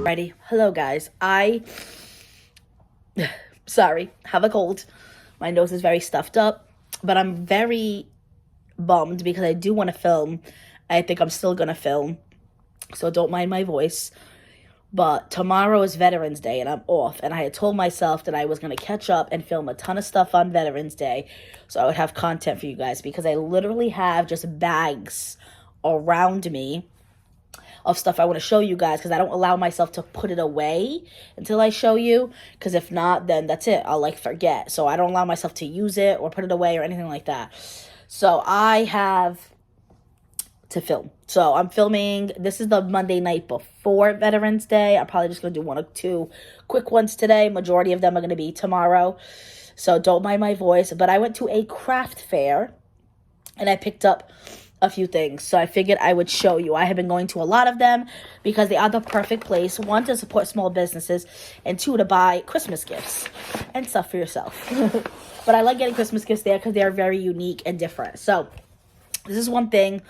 Alrighty. Hello, guys. Sorry, have a cold. My nose is very stuffed up, but I'm very bummed because I do want to film. I think I'm still going to film, so don't mind my voice. But tomorrow is Veterans Day, and I'm off. And I had told myself that I was going to catch up and film a ton of stuff on Veterans Day, so I would have content for you guys, because I literally have just bags around me of stuff I want to show you guys, because I don't allow myself to put it away until I show you, because if not, then that's it. I'll forget. So I don't allow myself to use it or put it away or anything like that. So I have to film. So I'm filming. This is the Monday night before Veterans Day. I'm probably just going to do one or two quick ones today. Majority of them are going to be tomorrow. So don't mind my voice. But I went to a craft fair and I picked up a few things. So I figured I would show you. I have been going to a lot of them because they are the perfect place. One, to support small businesses, and two, to buy Christmas gifts and stuff for yourself. But I like getting Christmas gifts there because they are very unique and different. So this is one thing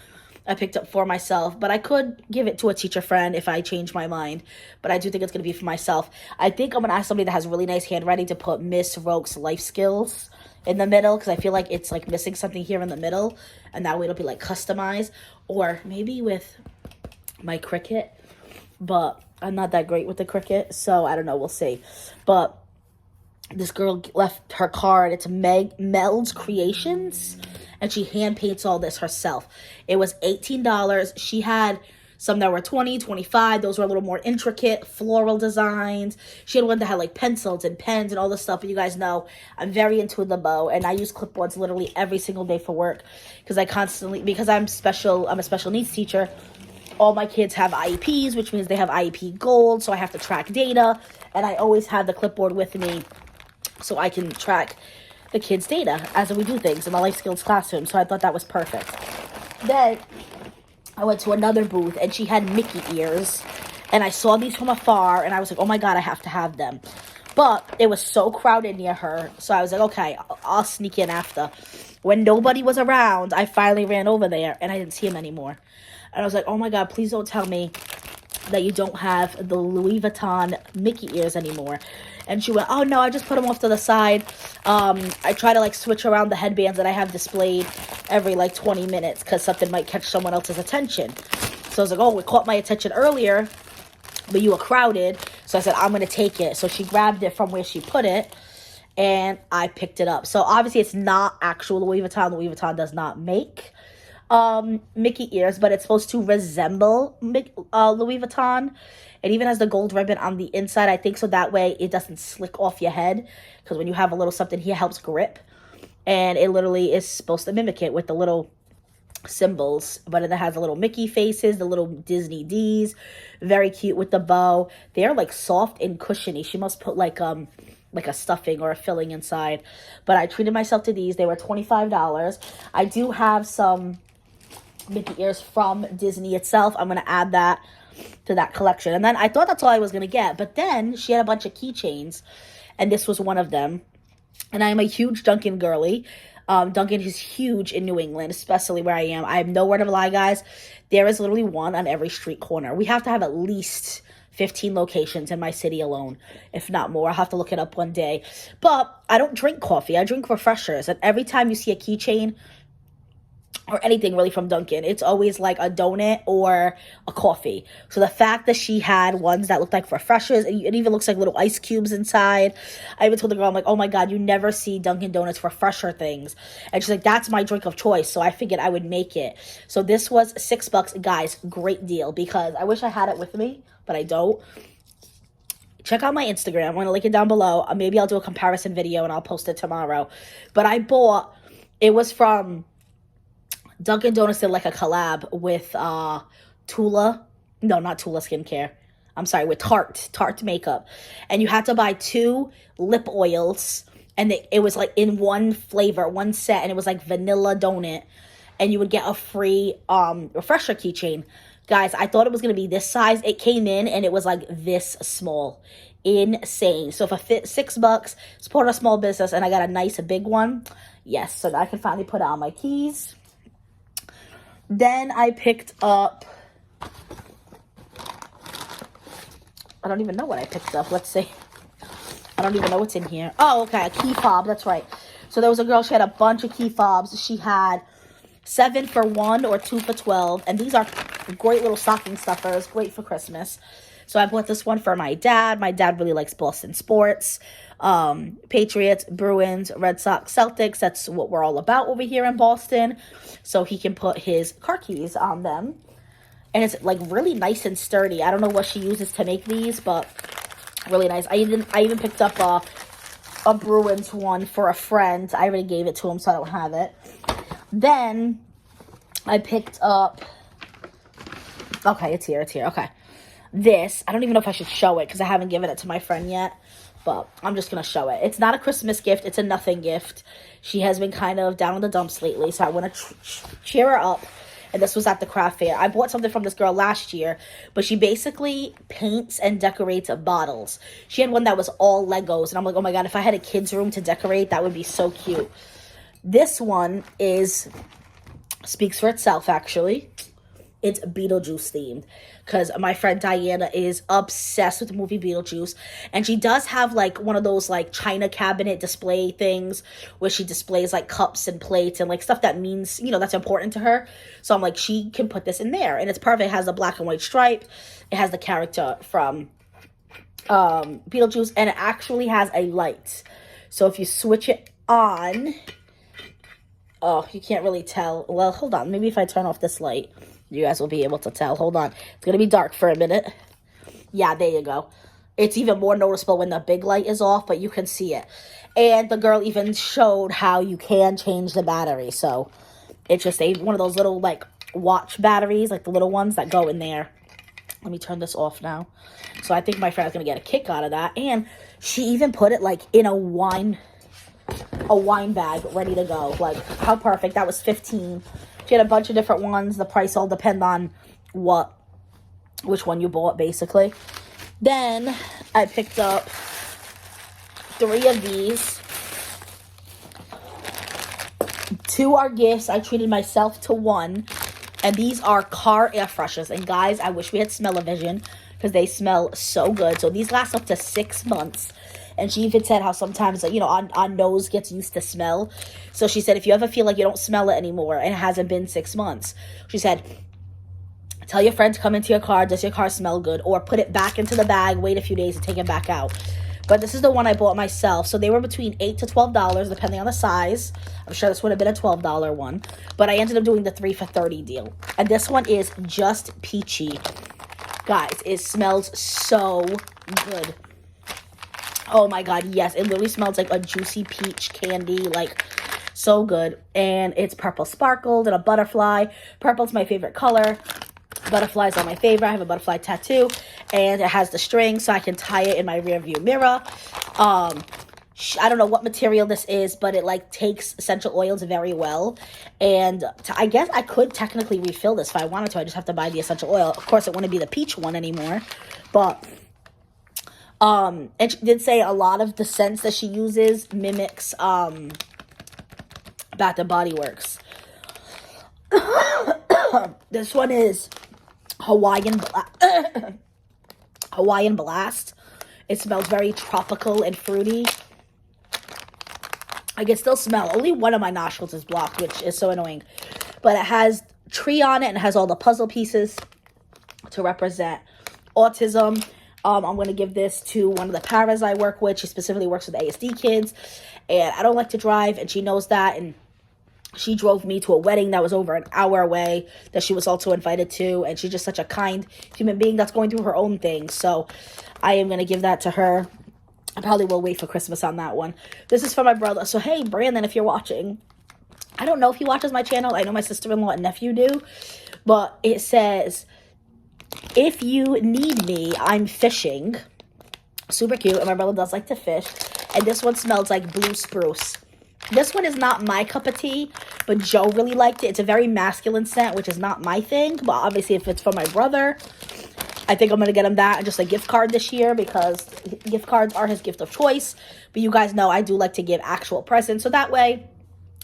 I picked up for myself, but I could give it to a teacher friend if I change my mind. But I do think it's going to be for myself. I think I'm going to ask somebody that has really nice handwriting to put Miss Roke's Life Skills in the middle, because I feel like it's missing something here in the middle, and that way it'll be customized. Or maybe with my Cricut, but I'm not that great with the Cricut, so I don't know, we'll see. But this girl left her card. It's Mel's Creations, and she hand paints all this herself. It was $18. She had some that were $20, $25. Those were a little more intricate, floral designs. She had one that had pencils and pens and all this stuff. But you guys know I'm very into the bow, and I use clipboards literally every single day for work, because I'm a special needs teacher. All my kids have IEPs, which means they have IEP Gold, so I have to track data, and I always have the clipboard with me so I can track the kids' data as we do things in the life skills classroom. So I thought that was perfect. Then I went to another booth, and she had Mickey ears, and I saw these from afar, and I was like, oh my god, I have to have them. But it was so crowded near her, so I was like, okay, I'll sneak in after. When nobody was around, I finally ran over there, and I didn't see him anymore. And I was like, oh my god, please don't tell me that you don't have the Louis Vuitton Mickey ears anymore. And she went, oh no, I just put them off to the side. I try to switch around the headbands that I have displayed every 20 minutes, because something might catch someone else's attention. So I was like, oh, it caught my attention earlier, but you were crowded. So I said, I'm going to take it. So she grabbed it from where she put it, and I picked it up. So obviously it's not actual Louis Vuitton. Louis Vuitton does not make Mickey ears, but it's supposed to resemble Louis Vuitton. It even has the gold ribbon on the inside, I think, so that way it doesn't slick off your head, because when you have a little something here, it helps grip. And it literally is supposed to mimic it with the little symbols, but it has the little Mickey faces, the little Disney D's, very cute with the bow. They're soft and cushiony. She must put a stuffing or a filling inside. But I treated myself to these. They were $25. I do have some Mickey ears from Disney itself. I'm going to add that to that collection. And then I thought that's all I was going to get. But then she had a bunch of keychains, and this was one of them. And I am a huge Dunkin' girly. Dunkin' is huge in New England, especially where I am. I have no word of a lie, guys. There is literally one on every street corner. We have to have at least 15 locations in my city alone, if not more. I'll have to look it up one day. But I don't drink coffee. I drink refreshers. And every time you see a keychain or anything really from Dunkin', it's always a donut or a coffee. So the fact that she had ones that looked like refreshers, and it even looks like little ice cubes inside. I even told the girl, I'm like, oh my god, you never see Dunkin' Donuts refresher things. And she's like, that's my drink of choice. So I figured I would make it. So this was $6. Guys, great deal, because I wish I had it with me, but I don't. Check out my Instagram. I'm going to link it down below. Maybe I'll do a comparison video and I'll post it tomorrow. But it was from Dunkin' Donuts, did a collab with Tula. No, not Tula Skincare. I'm sorry, with Tarte makeup. And you had to buy 2 lip oils, and it was in one flavor, one set, and it was vanilla donut. And you would get a free refresher keychain. Guys, I thought it was going to be this size. It came in, and it was this small. Insane. So for $6, support a small business, and I got a nice big one. Yes, so I can finally put it on my keys. Then I picked up I don't even know what I picked up. Let's see. I don't even know what's in here. Oh, okay, a key fob. That's right. So there was a girl, she had a bunch of key fobs. She had 7 for 1 or 2 for 12. And these are great little stocking stuffers. Great for Christmas. So I bought this one for my dad. My dad really likes Boston sports. Patriots, Bruins, Red Sox, Celtics. That's what we're all about over here in Boston. So he can put his car keys on them. And it's like really nice and sturdy. I don't know what she uses to make these, but really nice. I even picked up a Bruins one for a friend. I already gave it to him, so I don't have it. Then I picked up, okay, it's here. Okay. This, I don't even know if I should show it because I haven't given it to my friend yet, but I'm just going to show it. It's not a Christmas gift. It's a nothing gift. She has been kind of down in the dumps lately, so I want to cheer her up. And this was at the craft fair. I bought something from this girl last year, but she basically paints and decorates bottles. She had one that was all Legos, and I'm like, oh my God, if I had a kid's room to decorate, that would be so cute. This one speaks for itself, actually. It's Beetlejuice themed because my friend Diana is obsessed with the movie Beetlejuice, and she does have like one of those like china cabinet display things where she displays like cups and plates and like stuff that means, you know, that's important to her. So I'm like, she can put this in there, and it's perfect. It has a black and white stripe. It has the character from Beetlejuice, and it actually has a light. So if you switch it on, oh, you can't really tell. Well, hold on. Maybe if I turn off this light, you guys will be able to tell. Hold on. It's going to be dark for a minute. Yeah, there you go. It's even more noticeable when the big light is off, but you can see it. And the girl even showed how you can change the battery. So it's just one of those little, like, watch batteries, like the little ones that go in there. Let me turn this off now. So I think my friend's going to get a kick out of that. And she even put it, like, in a wine bag ready to go. Like, how perfect. That was $15. She had a bunch of different ones. The price all depend on which one you bought, basically. Then I picked up 3 of these. 2 are gifts. I treated myself to 1. And these are car air fresheners. And guys, I wish we had smell-o-vision because they smell so good. So these last up to 6 months. And she even said how sometimes, you know, our nose gets used to smell. So she said, if you ever feel like you don't smell it anymore and it hasn't been 6 months, she said, tell your friend to come into your car. Does your car smell good? Or put it back into the bag, wait a few days and take it back out. But this is the one I bought myself. So they were between $8 to $12, depending on the size. I'm sure this would have been a $12 one. But I ended up doing the 3 for $30 deal. And this one is just peachy. Guys, it smells so good. Oh my God, yes. It literally smells like a juicy peach candy, like so good. And it's purple sparkled and a butterfly. Purple's my favorite color. Butterflies are my favorite. I have a butterfly tattoo. And it has the string so I can tie it in my rear view mirror. I don't know what material this is, but it like takes essential oils very well. And I guess I could technically refill this if I wanted to. I just have to buy the essential oil. Of course, it wouldn't be the peach one anymore. But and she did say a lot of the scents that she uses mimics Bath and Body Works. This one is Hawaiian Blast. It smells very tropical and fruity. I can still smell. Only one of my nostrils is blocked, which is so annoying. But it has tree on it and it has all the puzzle pieces to represent autism. I'm going to give this to one of the paras I work with. She specifically works with ASD kids. And I don't like to drive, and she knows that. And she drove me to a wedding that was over an hour away that she was also invited to. And she's just such a kind human being that's going through her own thing. So I am going to give that to her. I probably will wait for Christmas on that one. This is for my brother. So, hey, Brandon, if you're watching. I don't know if he watches my channel. I know my sister-in-law and nephew do. But it says, if you need me, I'm fishing. Super cute. And my brother does like to fish. And this one smells like blue spruce. This one is not my cup of tea, but Joe really liked it. It's a very masculine scent, which is not my thing. But obviously, if it's for my brother, I think I'm going to get him that and just a gift card this year because gift cards are his gift of choice. But you guys know I do like to give actual presents. So that way,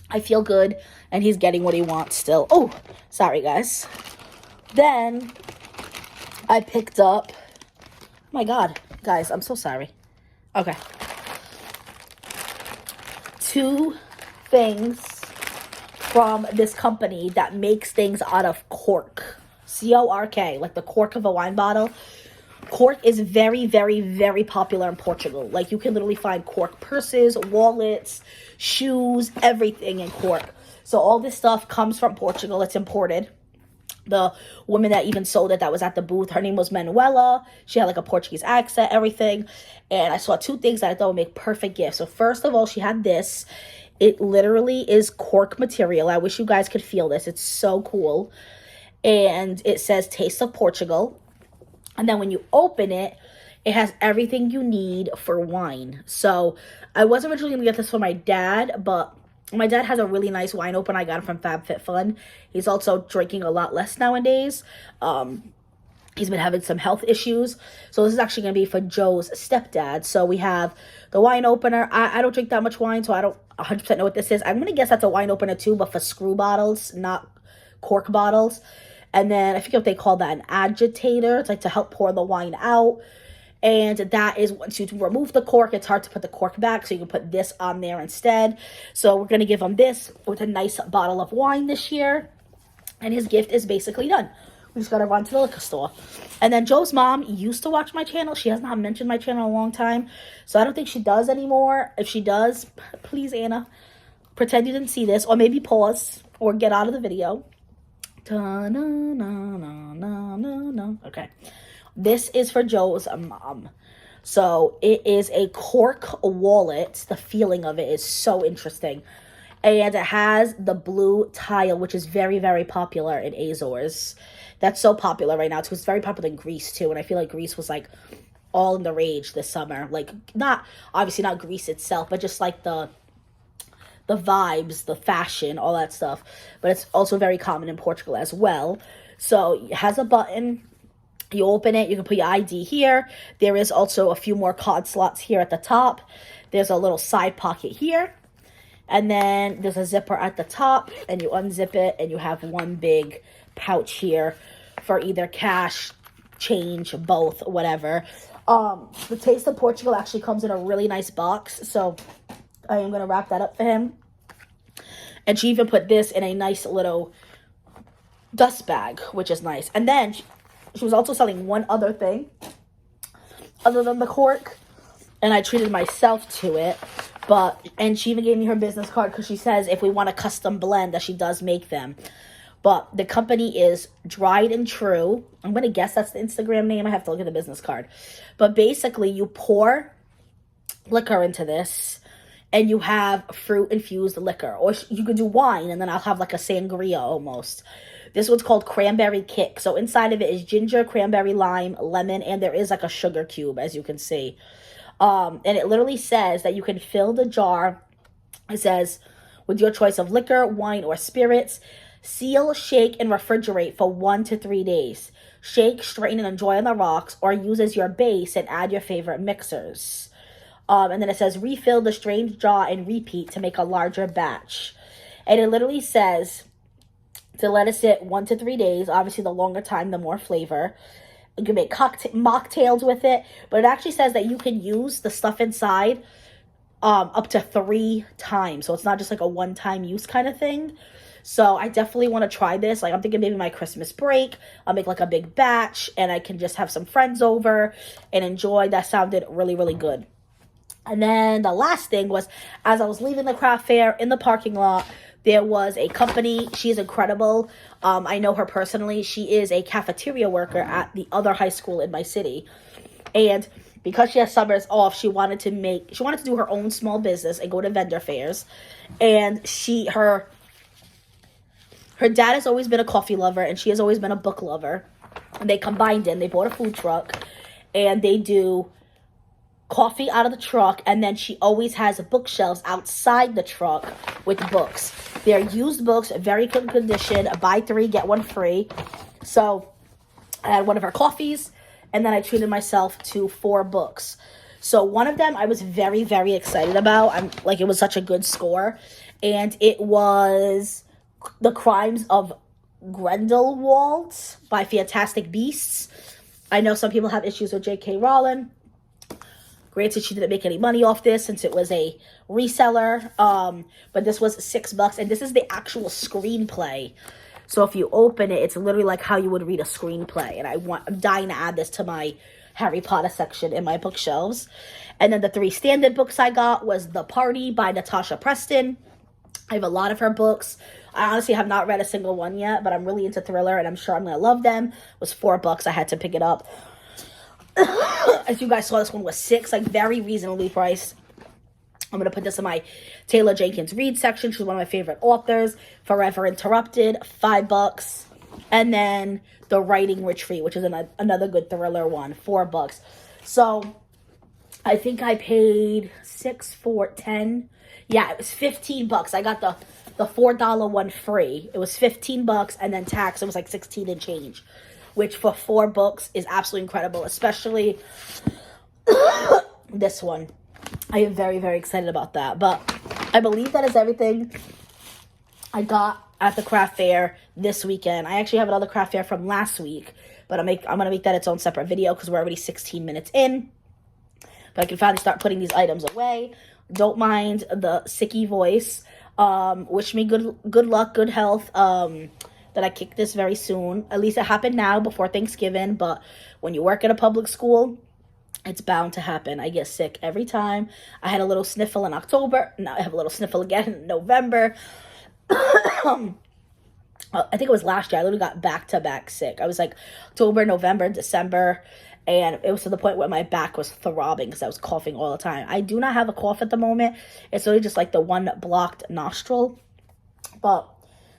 I feel good and he's getting what he wants still. Oh, sorry, guys. Then I picked up my God, guys, I'm so sorry. Okay. 2 things from this company that makes things out of cork. CORK, like the cork of a wine bottle. Cork is very, very, very popular in Portugal. Like, you can literally find cork purses, wallets, shoes, everything in cork. So all this stuff comes from Portugal. It's imported. The woman that even sold it, that was at the booth, her name was Manuela. She had like a Portuguese accent, everything. And I saw 2 things that I thought would make perfect gifts. So first of all, she had this. It literally is cork material. I wish you guys could feel this. It's so cool. And it says Taste of Portugal. And then when you open it, it has everything you need for wine. So I was originally going to get this for my dad, but my dad has a really nice wine opener. I got it from FabFitFun. He's also drinking a lot less nowadays. He's been having some health issues. So this is actually going to be for Joe's stepdad. So we have the wine opener. I don't drink that much wine, so I don't 100% know what this is. I'm going to guess that's a wine opener too, but for screw bottles, not cork bottles. And then I forget what they call that, an agitator. It's like to help pour the wine out. And that is once you remove the cork, it's hard to put the cork back, so you can put this on there instead. So we're going to give him this with a nice bottle of wine this year. And his gift is basically done. We just got to run to the liquor store. And then Joe's mom used to watch my channel. She has not mentioned my channel in a long time. So I don't think she does anymore. If she does, please, Anna, pretend you didn't see this. Or maybe pause or get out of the video. Okay. This is for Joe's mom. So it is a cork wallet. The feeling of it is so interesting. And it has the blue tile, which is very, very popular in Azores. That's so popular right now. It's very popular in Greece too. And I feel like Greece was like all in the rage this summer. Like, not, obviously not Greece itself, but just like the vibes, the fashion, all that stuff. But it's also very common in Portugal as well. So it has a button. You open it, you can put your ID here. There is also a few more card slots here at the top. There's a little side pocket here. And then there's a zipper at the top, and you unzip it, and you have one big pouch here for either cash, change, both, whatever. The Taste of Portugal actually comes in a really nice box, so I am going to wrap that up for him. And she even put this in a nice little dust bag, which is nice. And then she was also selling one other thing other than the cork, and I treated myself to it. And she even gave me her business card because she says if we want a custom blend, that she does make them. But the company is Dried and True. I'm going to guess that's the Instagram name. I have to look at the business card. But basically, you pour liquor into this, and you have fruit-infused liquor. Or you could do wine, and then I'll have like a sangria almost. This one's called Cranberry Kick. So inside of it is ginger, cranberry, lime, lemon, and there is like a sugar cube, as you can see. And it literally says that you can fill the jar, it says, with your choice of liquor, wine, or spirits. Seal, shake, and refrigerate for 1 to 3 days. Shake, strain, and enjoy on the rocks, or use as your base and add your favorite mixers. And then it says, refill the strained jar and repeat to make a larger batch. And it literally says to let it sit 1 to 3 days. Obviously, the longer time, the more flavor. You can make mocktails with it. But it actually says that you can use the stuff inside up to 3 times. So it's not just like a one-time use kind of thing. So I definitely want to try this. Like, I'm thinking maybe my Christmas break, I'll make like a big batch, and I can just have some friends over and enjoy. That sounded really, really good. And then the last thing was, as I was leaving the craft fair in the parking lot, there was a company. She is incredible. I know her personally. She is a cafeteria worker at the other high school in my city. And because she has summers off, she wanted to do her own small business and go to vendor fairs. And her dad has always been a coffee lover, and she has always been a book lover. And they combined it. They bought a food truck, and they do coffee out of the truck, and then she always has bookshelves outside the truck with books. They're used books, very good condition, buy 3, get 1 free. So I had one of her coffees, and then I treated myself to 4 books. So one of them I was very, very excited about. It was such a good score. And it was The Crimes of Grindelwald by Fantastic Beasts. I know some people have issues with J.K. Rowling. Granted, she didn't make any money off this since it was a reseller. But this was $6, and this is the actual screenplay. So if you open it, it's literally like how you would read a screenplay. And I'm dying to add this to my Harry Potter section in my bookshelves. And then the 3 standard books I got was The Party by Natasha Preston. I have a lot of her books. I honestly have not read a single one yet, but I'm really into thriller, and I'm sure I'm going to love them. It was $4. I had to pick it up. As you guys saw, this one was $6, like very reasonably priced. I'm going to put this in my Taylor Jenkins Reid section. She's one of my favorite authors. Forever Interrupted, $5. And then The Writing Retreat, which is another good thriller one, $4. So I think I paid 6 for 10. Yeah, it was $15. I got the $4 one free. It was $15, and then tax, it was like 16 and change, which for 4 books is absolutely incredible, especially this one. I am very, very excited about that. But I believe that is everything I got at the craft fair this weekend. I actually have another craft fair from last week, but I'm going to make that its own separate video because we're already 16 minutes in. But I can finally start putting these items away. Don't mind the sicky voice. Wish me good luck, good health. That I kick this very soon. At least it happened now before Thanksgiving. But when you work at a public school, it's bound to happen. I get sick every time. I had a little sniffle in October. Now I have a little sniffle again in November. I think it was last year. I literally got back-to-back sick. I was like October, November, December. And it was to the point where my back was throbbing because I was coughing all the time. I do not have a cough at the moment. It's really just like the one blocked nostril. But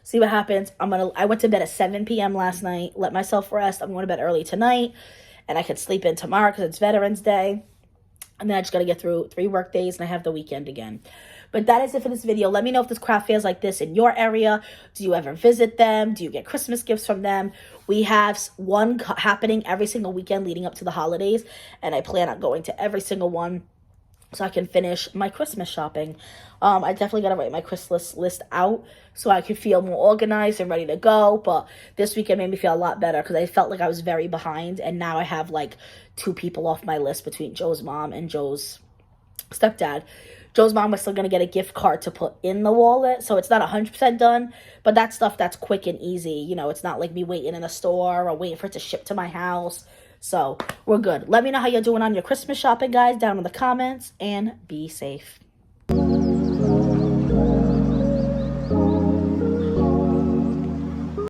see what happens. I went to bed at 7 p.m. last night. Let myself rest. I'm going to bed early tonight. And I could sleep in tomorrow because it's Veterans Day. And then I just got to get through 3 work days and I have the weekend again. But that is it for this video. Let me know if this craft fair is like this in your area. Do you ever visit them? Do you get Christmas gifts from them? We have one happening every single weekend leading up to the holidays. And I plan on going to every single one so I can finish my Christmas shopping. I definitely got to write my Christmas list out so I can feel more organized and ready to go. But this weekend made me feel a lot better because I felt like I was very behind. And now I have like 2 people off my list between Joe's mom and Joe's stepdad. Joe's mom was still going to get a gift card to put in the wallet, so it's not 100% done, but that's stuff that's quick and easy. You know, it's not like me waiting in a store or waiting for it to ship to my house, so we're good. Let me know how you're doing on your Christmas shopping, guys, down in the comments, and be safe.